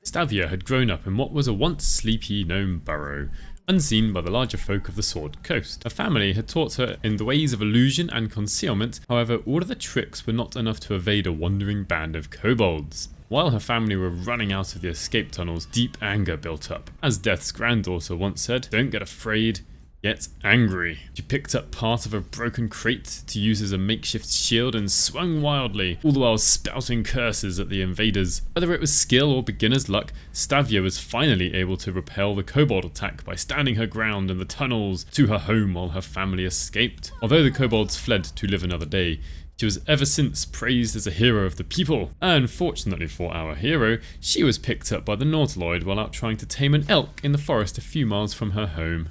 Staviour had grown up in what was a once sleepy gnome burrow, unseen by the larger folk of the Sword Coast. Her family had taught her in the ways of illusion and concealment, however all of the tricks were not enough to evade a wandering band of kobolds. While her family were running out of the escape tunnels, deep anger built up. As Death's granddaughter once said, "Don't get afraid, get angry." She picked up part of a broken crate to use as a makeshift shield and swung wildly, all the while spouting curses at the invaders. Whether it was skill or beginner's luck, Staviour was finally able to repel the kobold attack by standing her ground in the tunnels to her home while her family escaped. Although the kobolds fled to live another day, she was ever since praised as a hero of the people. Unfortunately for our hero, she was picked up by the Nautiloid while out trying to tame an elk in the forest a few miles from her home.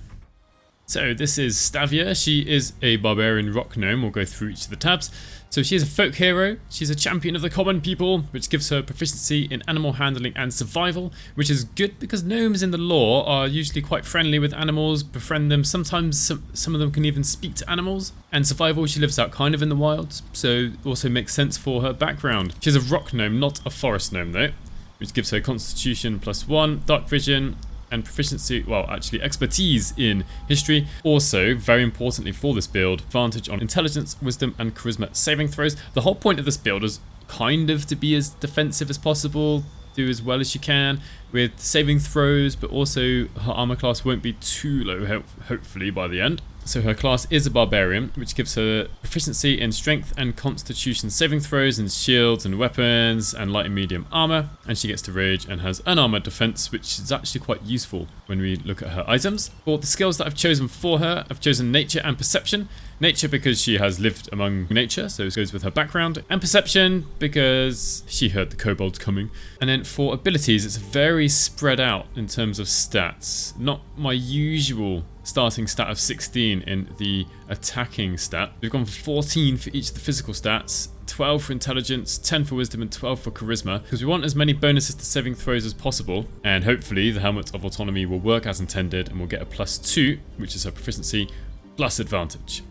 So this is Staviour. She is a barbarian rock gnome. We'll go through each of the tabs. So she is a folk hero. She's a champion of the common people, which gives her proficiency in animal handling and survival, which is good because gnomes in the lore are usually quite friendly with animals, befriend them. Sometimes some of them can even speak to animals. And survival, she lives out kind of in the wild, so also makes sense for her background. She's a rock gnome, not a forest gnome though, which gives her constitution +1, dark vision, and proficiency, well actually expertise in history. Also, very importantly for this build, advantage on intelligence, wisdom and charisma saving throws. The whole point of this build is kind of to be as defensive as possible, do as well as you can with saving throws, but also her armor class won't be too low hopefully by the end. So her class is a barbarian, which gives her proficiency in strength and constitution saving throws and shields and weapons and light and medium armor. And she gets to rage and has unarmored defense, which is actually quite useful when we look at her items. For the skills that I've chosen for her, I've chosen nature and perception. Nature because she has lived among nature, so it goes with her background. And perception because she heard the kobolds coming. And then for abilities, it's very spread out in terms of stats. Not my usual starting stat of 16 in the attacking stat. We've gone for 14 for each of the physical stats, 12 for intelligence, 10 for wisdom and 12 for charisma, because we want as many bonuses to saving throws as possible, and hopefully the Helmet of Autonomy will work as intended and we'll get a +2, which is her proficiency, plus advantage.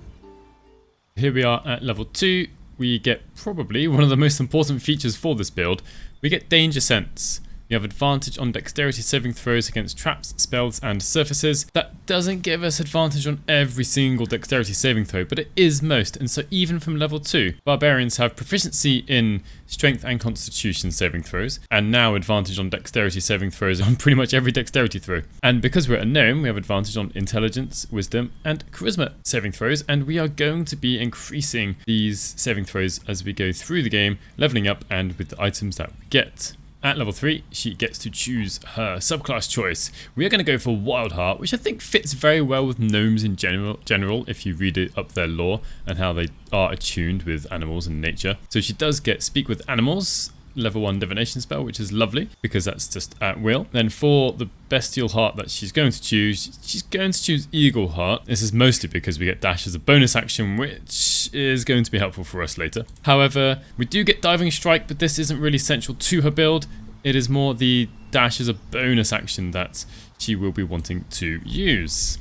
Here we are at level 2. We get probably one of the most important features for this build. We get danger sense. You have advantage on dexterity saving throws against traps, spells and surfaces. That doesn't give us advantage on every single dexterity saving throw, but it is most, and so even from level 2, barbarians have proficiency in strength and constitution saving throws, and now advantage on dexterity saving throws on pretty much every dexterity throw. And because we're a gnome, we have advantage on intelligence, wisdom and charisma saving throws, and we are going to be increasing these saving throws as we go through the game, leveling up and with the items that we get. At level 3, she gets to choose her subclass choice. We are going to go for Wild Heart, which I think fits very well with gnomes in general if you read it up their lore and how they are attuned with animals and nature. So she does get Speak with Animals, level 1 divination spell, which is lovely because that's just at will. Then for the bestial heart that she's going to choose, she's going to choose Eagle Heart. This is mostly because we get dash as a bonus action, which is going to be helpful for us later. However, we do get Diving Strike, but this isn't really central to her build. It is more the dash as a bonus action that she will be wanting to use.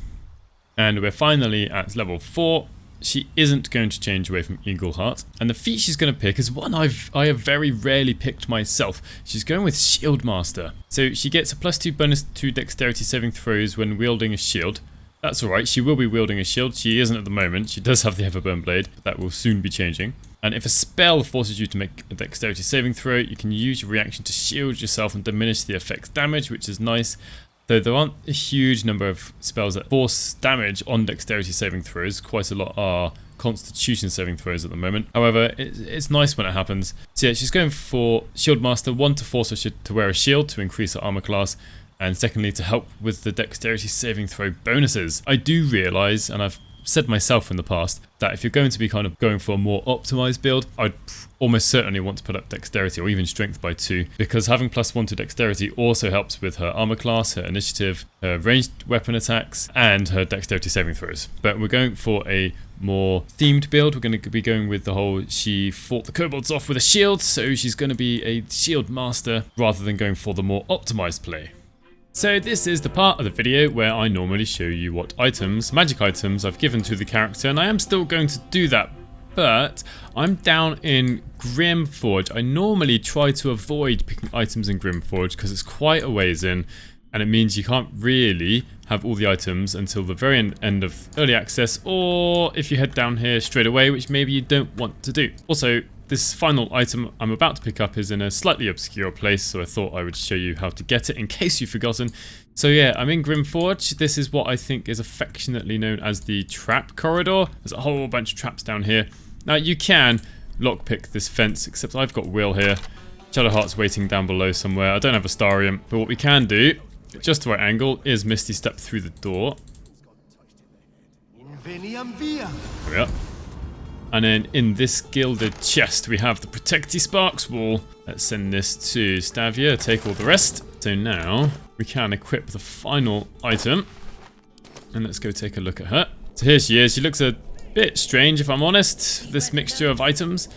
And we're finally at level 4. She isn't going to change away from Eagle Heart, and the feat she's going to pick is one I have very rarely picked myself. She's going with Shield Master. So she gets a +2 bonus to dexterity saving throws when wielding a shield. That's alright, she will be wielding a shield. She isn't at the moment. She does have the Everburn Blade, but that will soon be changing. And if a spell forces you to make a dexterity saving throw, you can use your reaction to shield yourself and diminish the effect's damage, which is nice. Though there aren't a huge number of spells that force damage on dexterity saving throws. Quite a lot are constitution saving throws at the moment. However, it's nice when it happens. So yeah, she's going for Shield Master, 1 to force her to wear a shield to increase her armor class, and secondly to help with the dexterity saving throw bonuses. I do realise, and I've said myself in the past, that if you're going to be kind of going for a more optimized build, I'd almost certainly want to put up dexterity or even strength by 2, because having +1 to dexterity also helps with her armor class, her initiative, her ranged weapon attacks and her dexterity saving throws. But we're going for a more themed build. We're going to be going with the whole she fought the kobolds off with a shield, so she's going to be a shield master rather than going for the more optimized play. So this is the part of the video where I normally show you what items, magic items, I've given to the character, and I am still going to do that but I'm down in Grimforge. I normally try to avoid picking items in Grimforge because it's quite a ways in, and it means you can't really have all the items until the very end of early access, or if you head down here straight away, which maybe you don't want to do. Also, this final item I'm about to pick up is in a slightly obscure place, so I thought I would show you how to get it in case you've forgotten. So yeah, I'm in Grimforge. This is what I think is affectionately known as the trap corridor. There's a whole bunch of traps down here. Now you can lockpick this fence, except I've got Will here. Shadowheart's waiting down below somewhere. I don't have a Starium, but what we can do, just the right angle, is Misty Step through the door. There we are. And then in this gilded chest, we have the Protecty Sparks wall. Let's send this to Staviour, take all the rest. So now we can equip the final item. And let's go take a look at her. So here she is. She looks a bit strange, if I'm honest, this mixture of items.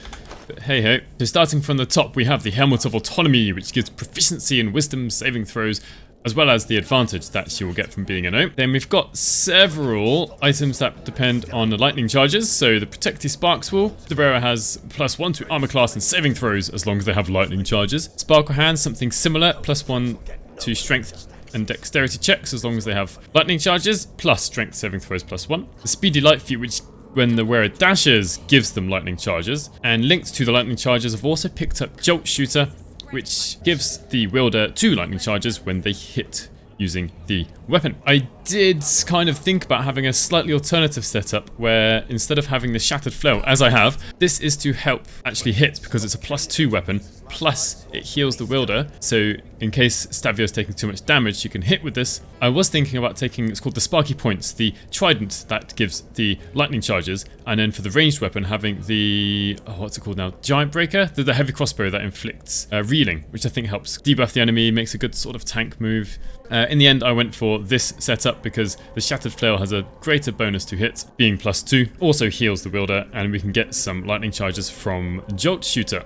But hey ho. So starting from the top, we have the Helmet of Autonomy, which gives proficiency in wisdom saving throws, as well as the advantage that she will get from being a gnome. Then we've got several items that depend on the lightning charges. So the Protecty Sparks Wall. The bearer has +1 to armor class and saving throws as long as they have lightning charges. Sparkle Hands, something similar, +1 to strength and dexterity checks as long as they have lightning charges, plus strength saving throws +1. The Speedy Light Feet, which when the wearer dashes, gives them lightning charges. And linked to the lightning charges, I've also picked up Jolt Shooter, which gives the wielder 2 lightning charges when they hit using the weapon. I did kind of think about having a slightly alternative setup where instead of having the Shattered Flail, as I have, this is to help actually hit because it's a +2 weapon, plus it heals the wielder. So in case Staviour's taking too much damage, she can hit with this. I was thinking about taking, it's called the Sparky Points, the trident that gives the lightning charges, and then for the ranged weapon having the, what's it called now? Giant Breaker? The heavy crossbow that inflicts reeling, which I think helps debuff the enemy, makes a good sort of tank move. In the end, I went for this setup because the Shattered Flail has a greater bonus to hit, being +2, also heals the wielder, and we can get some lightning charges from Jolt Shooter.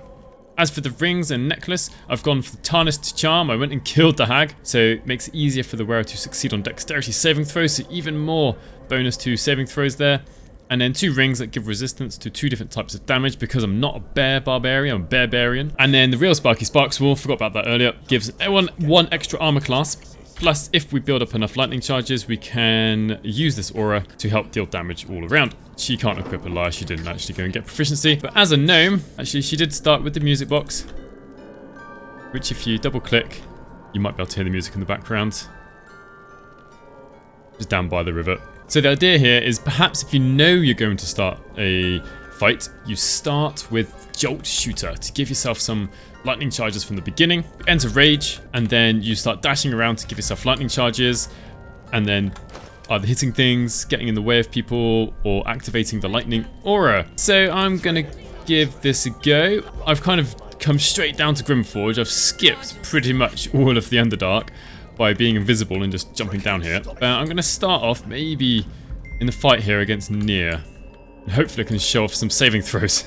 As for the rings and necklace, I've gone for the Tarnished Charm. I went and killed the hag, so it makes it easier for the wearer to succeed on dexterity saving throws, so even more bonus to saving throws there. And then 2 rings that give resistance to 2 different types of damage because I'm not a bear barbarian, I'm a barbarian. And then the real Sparky Sparks Wall, forgot about that earlier, gives everyone 1 extra armor class. Plus, if we build up enough lightning charges, we can use this aura to help deal damage all around. She can't equip a lyre, she didn't actually go and get proficiency. But as a gnome, actually she did start with the music box, which if you double click, you might be able to hear the music in the background. Just down by the river. So the idea here is perhaps if you know you're going to start a fight, you start with Jolt Shooter to give yourself some lightning charges from the beginning. Enter Rage, and then you start dashing around to give yourself lightning charges, and then either hitting things, getting in the way of people, or activating the lightning aura. So I'm gonna give this a go. I've kind of come straight down to Grimforge. I've skipped pretty much all of the Underdark by being invisible and just jumping down here. I'm gonna start off maybe in the fight here against Nier. And hopefully I can show off some saving throws.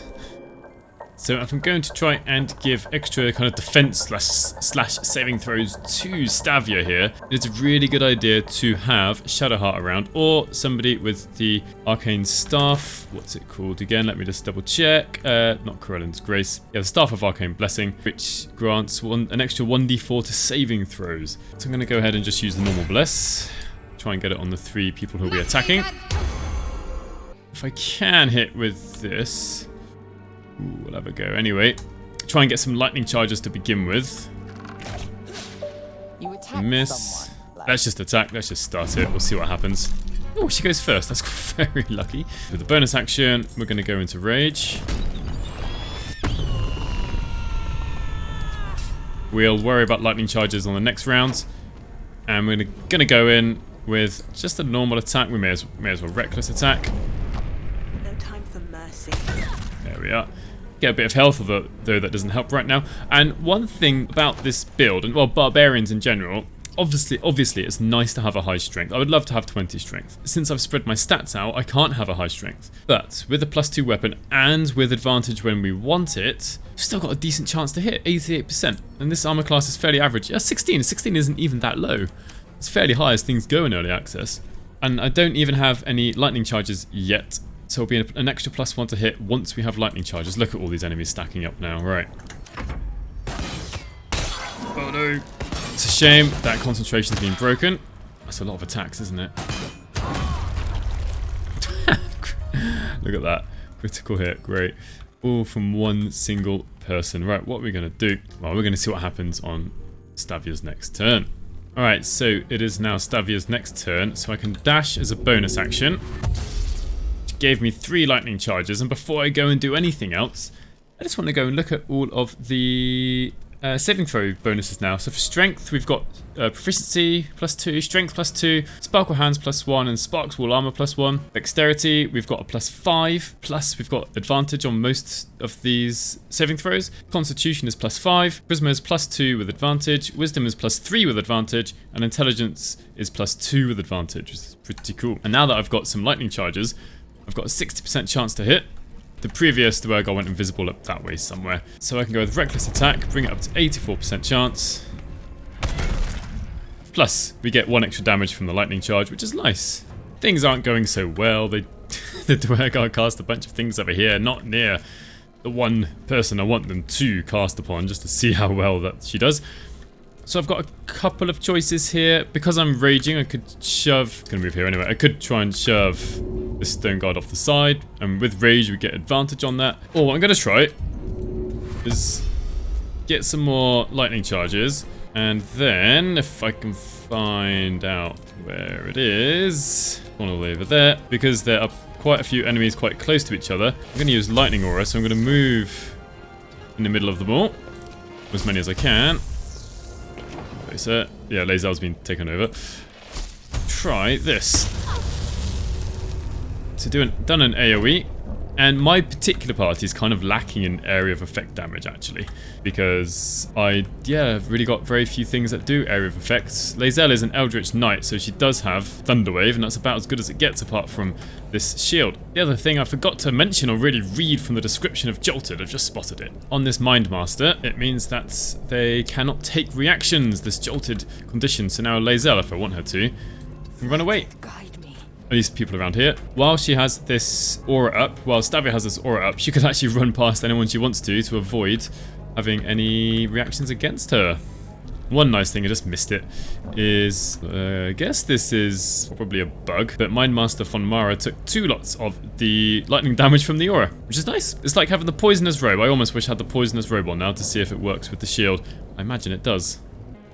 So if I'm going to try and give extra kind of defense slash saving throws to Staviour here, it's a really good idea to have Shadowheart around, or somebody with the arcane staff. What's it called again? Let me just double check. Not Corellin's Grace. Yeah, the Staff of Arcane Blessing, which grants an extra 1d4 to saving throws. So I'm going to go ahead and just use the normal bless. Try and get it on the 3 people who'll be attacking. If I can hit with this, ooh, we'll have a go. Anyway, try and get some lightning charges to begin with. You Miss. Let's just attack. Let's just start it. We'll see what happens. Oh, she goes first. That's very lucky. With the bonus action, we're going to go into Rage. We'll worry about lightning charges on the next round. And we're going to go in with just a normal attack. We may as well reckless attack. No time for mercy. There we are. Get a bit of health, though that doesn't help right now. And one thing about this build, and well, barbarians in general, obviously it's nice to have a high strength. I would love to have 20 strength. Since I've spread my stats out, I can't have a high strength. But with a +2 weapon and with advantage when we want it, we've still got a decent chance to hit, 88%. And this armor class is fairly average. Yeah, 16. 16 isn't even that low. It's fairly high as things go in early access. And I don't even have any lightning charges yet. So it'll be an extra +1 to hit once we have lightning charges. Look at all these enemies stacking up now. Right. Oh no. It's a shame that concentration's been broken. That's a lot of attacks, isn't it? Look at that. Critical hit. Great. All from one single person. Right, what are we going to do? Well, we're going to see what happens on Staviour's next turn. Alright, so it is now Staviour's next turn, so I can dash as a bonus action. Which gave me 3 lightning charges, and before I go and do anything else, I just want to go and look at all of the saving throw bonuses now. So for strength, we've got proficiency +2, strength +2, sparkle hands +1, and sparks wall armor +1. Dexterity, we've got a +5, plus we've got advantage on most of these saving throws. Constitution is +5, charisma is +2 with advantage, wisdom is +3 with advantage, and intelligence is +2 with advantage, which is pretty cool. And now that I've got some lightning charges, I've got a 60% chance to hit. The previous Duergar went invisible up that way somewhere. So I can go with Reckless Attack, bring it up to 84% chance. Plus, we get 1 extra damage from the lightning charge, which is nice. Things aren't going so well. The Duergar cast a bunch of things over here, not near the one person I want them to cast upon, just to see how well that she does. So I've got a couple of choices here. Because I'm raging, I could shove... Gonna move here anyway. I could try and shove this stone guard off the side, and with rage we get advantage on that. Or what I'm gonna try is get some more lightning charges, and then if I can find out where it is, all the way over there, because there are quite a few enemies quite close to each other, I'm gonna use lightning aura. So I'm gonna move in the middle of them all, as many as I can. Yeah, Lae'zel's been taken over. Try this. So done an AoE, and my particular party is kind of lacking in area of effect damage actually, because I've really got very few things that do area of effects. Lae'zel is an Eldritch Knight, so she does have Thunderwave, and that's about as good as it gets apart from this shield. The other thing I forgot to mention or really read from the description of Jolted, I've just spotted it. On this Mindmaster, it means that they cannot take reactions, this Jolted condition. So now Lae'zel, if I want her to, can run away. At least people around here. While she has this aura up, while Staviour has this aura up, she could actually run past anyone she wants to avoid having any reactions against her. One nice thing, I just missed it, is I guess this is probably a bug, but Mindmaster von Mara took 2 lots of the lightning damage from the aura, which is nice. It's like having the poisonous robe. I almost wish I had the poisonous robe on now to see if it works with the shield. I imagine it does.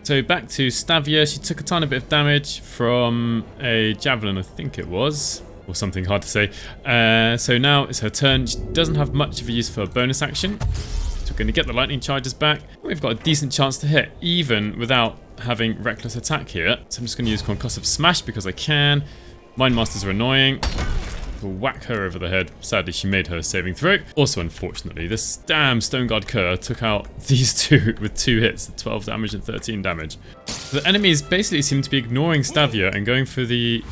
So back to Staviour, she took a tiny bit of damage from a javelin, I think it was, or something hard to say. So now it's her turn. She doesn't have much of a use for a bonus action. So we're going to get the lightning charges back. We've got a decent chance to hit, even without having Reckless Attack here. So I'm just going to use Concussive Smash because I can. Mindmasters are annoying. We'll whack her over the head. Sadly, she made her saving throw. Also, unfortunately, this damn Stone Guard Cur took out these two with 2 hits, 12 damage and 13 damage. The enemies basically seem to be ignoring Staviour and going for the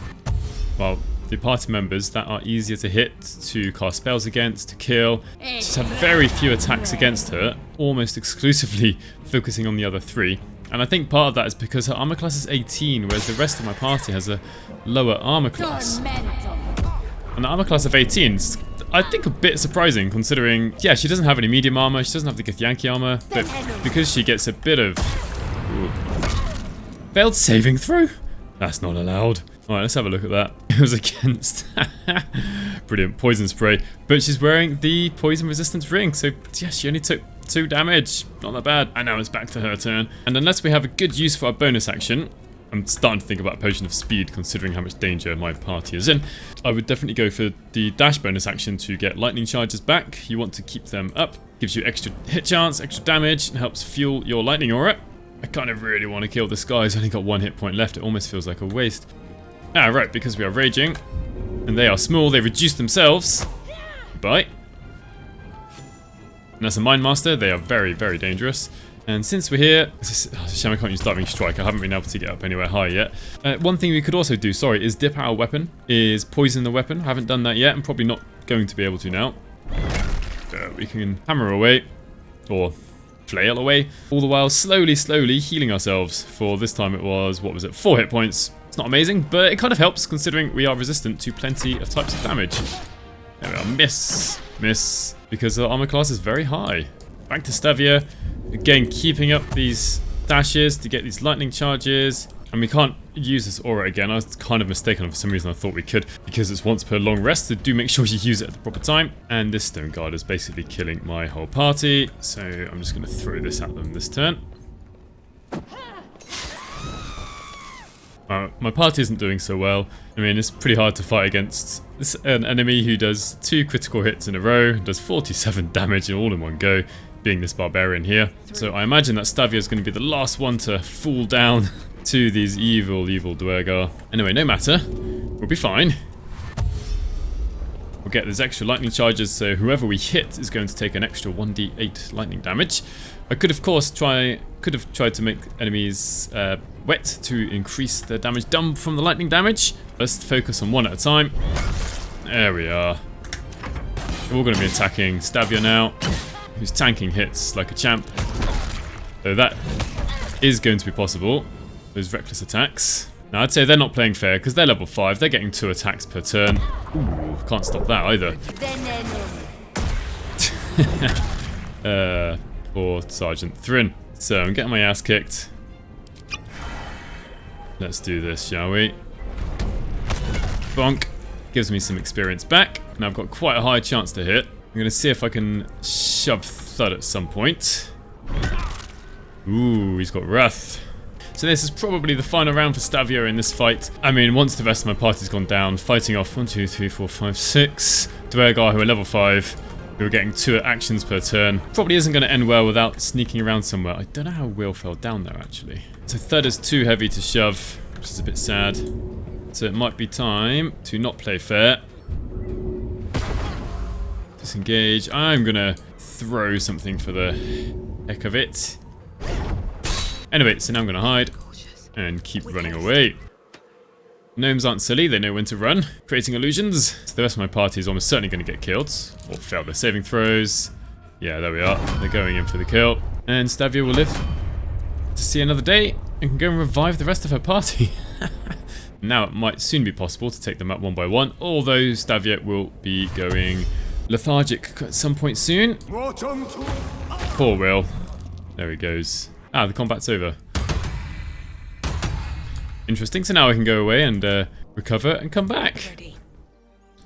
party members that are easier to hit, to cast spells against, to kill. Just have very few attacks against her, almost exclusively focusing on the other 3. And I think part of that is because her armor class is 18, whereas the rest of my party has a lower armor class. And the armor class of 18 is, I think, a bit surprising, considering, yeah, she doesn't have any medium armor, she doesn't have the Githyanki armor, but because she gets a bit of... Ooh. Failed saving throw? That's not allowed. Alright, let's have a look at that. It was against... Brilliant, poison spray. But she's wearing the poison resistance ring, so yeah, she only took 2 damage. Not that bad. And now it's back to her turn. And unless we have a good use for our bonus action, I'm starting to think about a potion of speed, considering how much danger my party is in. I would definitely go for the dash bonus action to get lightning charges back. You want to keep them up. Gives you extra hit chance, extra damage, and helps fuel your lightning aura. I kind of really want to kill this guy. He's only got 1 hit point left. It almost feels like a waste. Ah, right, because we are raging, and they are small, they reduce themselves. Bye. And as a Mindmaster, they are very, very dangerous. And since we're here, it's a shame I can't use Diving Strike. I haven't been able to get up anywhere high yet. One thing we could also do, is dip our weapon, is poison the weapon. I haven't done that yet. I'm probably not going to be able to now. We can hammer away, or flail away, all the while slowly healing ourselves. For this time it was, what was it, 4 hit points. It's not amazing, but it kind of helps considering we are resistant to plenty of types of damage. There we are. Miss. Miss. Because the armor class is very high. Back to Staviour. Again, keeping up these dashes to get these lightning charges. And we can't use this aura again. I was kind of mistaken. For some reason I thought we could, because it's once per long rest, so do make sure you use it at the proper time. And this stone guard is basically killing my whole party, so I'm just going to throw this at them this turn. My party isn't doing so well. I mean, it's pretty hard to fight against an enemy who does 2 critical hits in a row, does 47 damage all in one go, being this barbarian here. So I imagine that Staviour is going to be the last one to fall down to these evil Duergar. Anyway, no matter. We'll be fine. We'll get these extra lightning charges, so whoever we hit is going to take an extra 1d8 lightning damage. I could, of course, tried to make enemies wet to increase their damage done from the lightning damage. Let's focus on one at a time. There we are. We're all going to be attacking Staviour now, who's tanking hits like a champ. So that is going to be possible. Those reckless attacks. Now, I'd say they're not playing fair because they're level 5. They're getting 2 attacks per turn. Ooh, can't stop that either. Poor Sergeant Thrin. So, I'm getting my ass kicked. Let's do this, shall we? Bonk. Gives me some experience back. Now, I've got quite a high chance to hit. I'm going to see if I can shove Thud at some point. Ooh, he's got Wrath. So this is probably the final round for Staviour in this fight. I mean, once the rest of my party's gone down, fighting off 1, 2, 3, 4, 5, 6 Duergar who are level 5, who are getting 2 actions per turn. Probably isn't going to end well without sneaking around somewhere. I don't know how Will fell down there, actually. So Thud is too heavy to shove, which is a bit sad. So it might be time to not play fair. Disengage. I'm going to throw something for the heck of it. Anyway, so now I'm going to hide and keep running away. Gnomes aren't silly, they know when to run, creating illusions. So the rest of my party is almost certainly going to get killed, or fail their saving throws. Yeah, there we are. They're going in for the kill. And Staviour will live to see another day and can go and revive the rest of her party. Now it might soon be possible to take them out one by one, although Staviour will be going lethargic at some point soon. Poor Will. There he goes. Ah, the combat's over. Interesting, so now I can go away and recover and come back.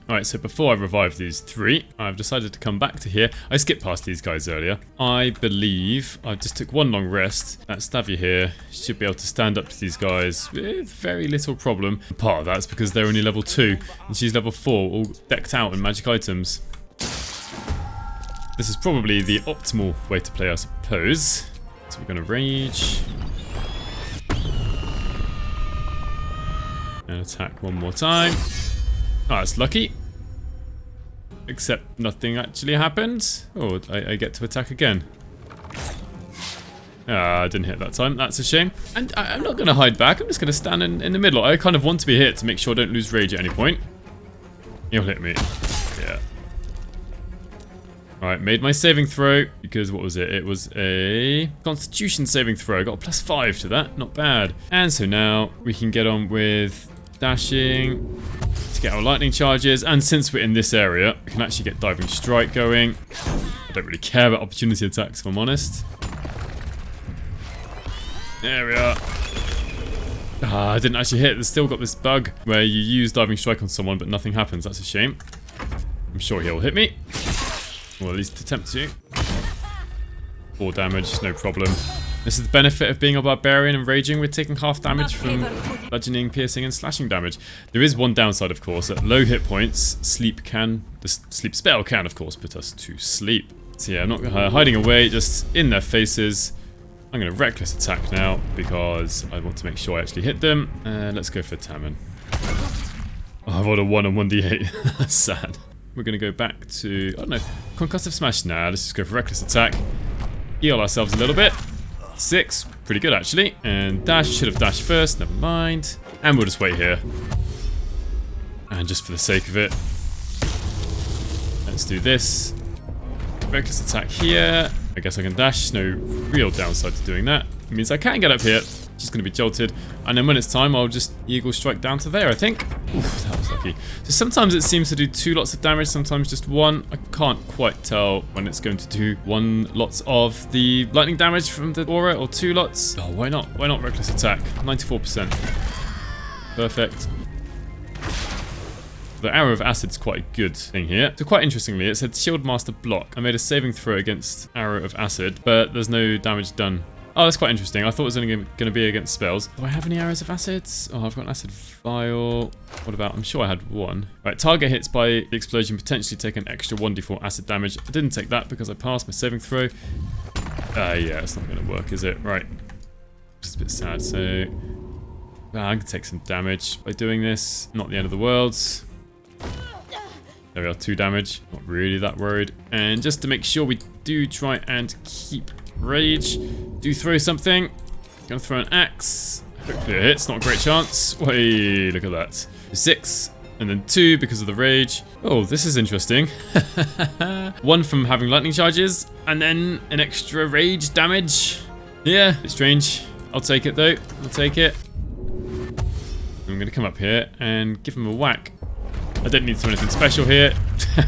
Alright, so before I revive these 3, I've decided to come back to here. I skipped past these guys earlier. I believe I just took one long rest. That Staviour here should be able to stand up to these guys with very little problem. Part of that's because they're only level 2 and she's level 4, all decked out in magic items. This is probably the optimal way to play, I suppose. So we're going to rage. And attack one more time. Oh, that's lucky. Except nothing actually happened. Oh, I get to attack again. Ah, I didn't hit that time. That's a shame. And I'm not going to hide back. I'm just going to stand in the middle. I kind of want to be hit to make sure I don't lose rage at any point. You'll hit me. Yeah. Alright, made my saving throw, because what was it? It was a Constitution saving throw. Got a +5 to that, not bad. And so now we can get on with dashing to get our lightning charges. And since we're in this area, we can actually get diving strike going. I don't really care about opportunity attacks, if I'm honest. There we are. Ah, I didn't actually hit. There's still got this bug where you use diving strike on someone, but nothing happens. That's a shame. I'm sure he'll hit me. Or at least attempt to. 4 damage, no problem. This is the benefit of being a barbarian and raging. We're taking half damage from bludgeoning, piercing, and slashing damage. There is one downside, of course. At low hit points, the sleep spell can, of course, put us to sleep. So yeah, I'm not hiding away, just in their faces. I'm going to reckless attack now because I want to make sure I actually hit them. Let's go for Tammin. Oh, I rolled a 1 on 1d8. That's sad. We're going to go back to, I don't know, Concussive Smash. Nah, let's just go for Reckless Attack. Heal ourselves a little bit. 6, pretty good actually. And dash, should have dashed first, never mind. And we'll just wait here. And just for the sake of it, let's do this. Reckless Attack here. I guess I can dash, no real downside to doing that. It means I can get up here, just going to be jolted. And then when it's time, I'll just Eagle Strike down to there, I think. Oof, that was lucky. tricky. So sometimes it seems to do 2 lots of damage, sometimes just 1. I can't quite tell when it's going to do 1 lots of the lightning damage from the aura or 2 lots. Oh, why not? Why not reckless attack? 94%. Perfect. The arrow of acid's quite a good thing here. So quite interestingly, it said shield master block. I made a saving throw against arrow of acid, but there's no damage done. Oh, that's quite interesting. I thought it was only going to be against spells. Do I have any arrows of acids? Oh, I've got an acid vial. What about? I'm sure I had 1. Right, target hits by the explosion potentially take an extra 1d4 acid damage. I didn't take that because I passed my saving throw. Yeah, it's not going to work, is it? Right. Just a bit sad. So I can take some damage by doing this. Not the end of the world. There we are, 2 damage. Not really that worried. And just to make sure we do try and keep rage, do throw something. Gonna throw an axe. Hopefully it hits, not a great chance. Wait, look at that. 6, and then 2 because of the rage. Oh, this is interesting. 1 from having lightning charges, and then an extra rage damage. Yeah, it's strange. I'll take it though. I'll take it. I'm gonna come up here and give him a whack. I don't need to do anything special here.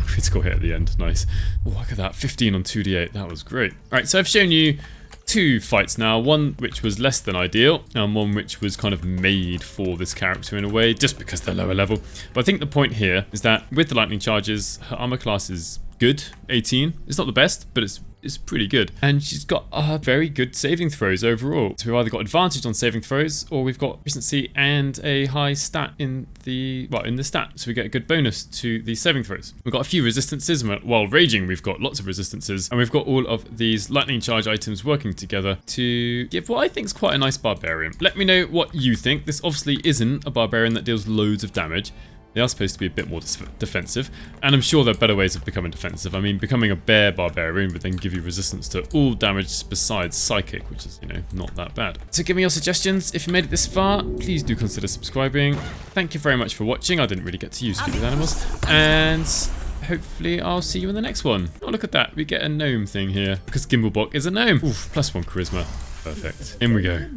Critical hit at the end, nice. Oh, look at that, 15 on 2d8, that was great. Alright, so I've shown you 2 fights now, one which was less than ideal, and one which was kind of made for this character in a way, just because they're lower level. But I think the point here is that with the lightning charges, her armor class is good, 18. It's not the best, but it's pretty good. And she's got very good saving throws overall. So we've either got advantage on saving throws, or we've got efficiency and a high stat in the stat. So we get a good bonus to the saving throws. We've got a few resistances. While raging, we've got lots of resistances. And we've got all of these lightning charge items working together to give what I think is quite a nice barbarian. Let me know what you think. This obviously isn't a barbarian that deals loads of damage. They are supposed to be a bit more defensive, and I'm sure there are better ways of becoming defensive. I mean, becoming a bear barbarian would then give you resistance to all damage besides psychic, which is, you know, not that bad. So give me your suggestions. If you made it this far, please do consider subscribing. Thank you very much for watching. I didn't really get to use speak with animals, and hopefully I'll see you in the next one. Oh, look at that. We get a gnome thing here, because Gimblebok is a gnome. Oof, +1 charisma. Perfect. In we go.